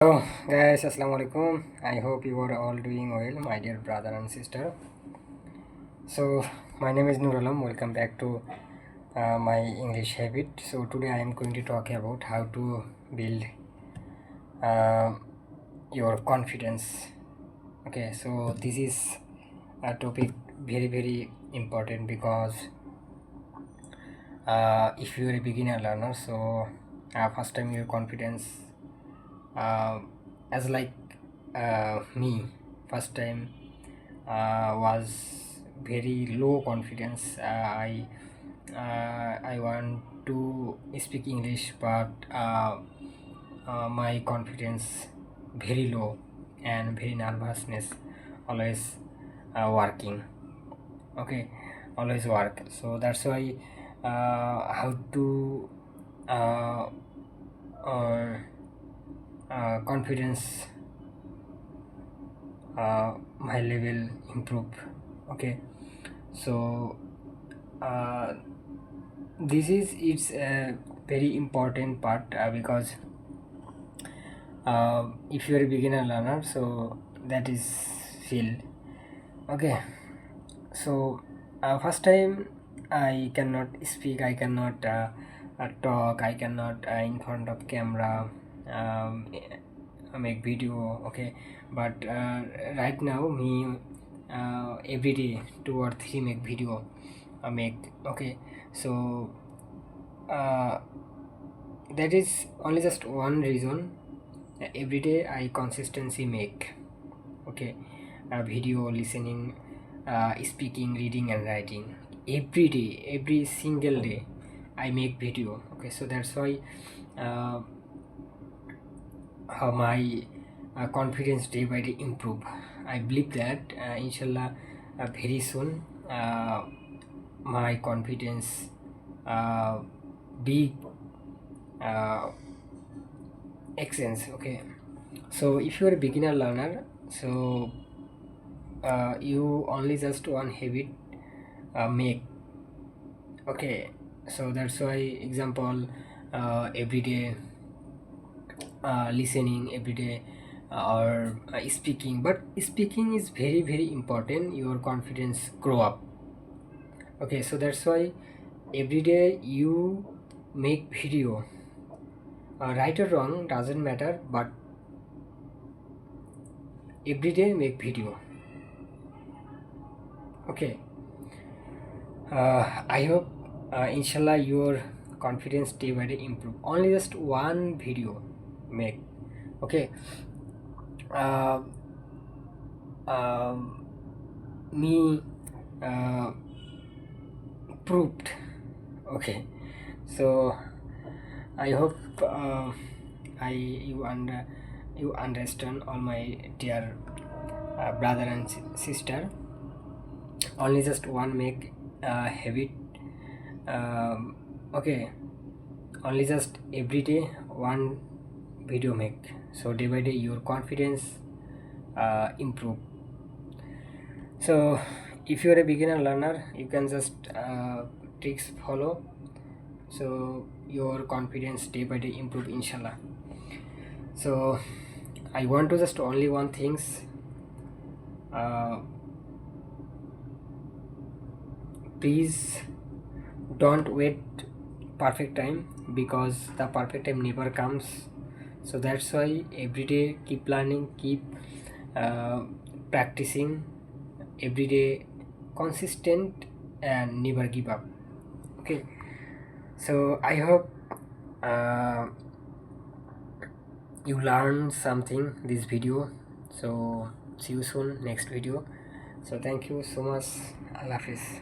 Hello guys, assalamu alaikum. I hope you are all doing well, my dear brother and sister. So my name is Nur Alam. Welcome back to my English habit. So today I am going to talk about how to build uh, your confidence. Okay, so this is a topic very important because if you are a beginner learner, so first time your confidence uh, as like me first time was very low confidence. I want to speak English, but my confidence very low and very nervousness always working. Okay, always work. So that's why how to uh, uh, confidence my level improve. Okay, so uh, this is it's a very important part because if you are a beginner learner, so that is field. Okay, so first time I cannot speak, I cannot talk, I cannot in front of camera make video. Okay, but right now me every day 2 or 3 make video make. Okay, so uh, that is only just one reason. Every day I consistency make. Okay, video, listening, speaking, reading and writing every day, every single day I make video. Okay, so that's why uh, how my confidence day by day improve. I believe that inshallah very soon uh, my confidence uh, big excellence. Okay, so if you are a beginner learner, so you only just one habit make. Okay, so that's why example every day listening every day or speaking, but speaking is very important, your confidence grow up. Okay, so that's why every day you make video, right or wrong doesn't matter, but every day make video. Okay, I hope inshallah your confidence day by day improve, only just one video make. Okay, uh, um, me uh, proved. Okay, so I hope I you understand all my dear brother and sister. Only just one make habit. Okay, only just every day one video make, so day by day your confidence improve. So if you are a beginner learner, you can just tricks follow, so your confidence day by day improve inshallah. So I want to just only one things, uh, please don't wait perfect time, because the perfect time never comes. So that's why every day keep learning, keep uh, practicing every day, consistent and never give up. Okay, so I hope uh, you learn something this video. So see you soon next video. So thank you so much. Allah Hafiz.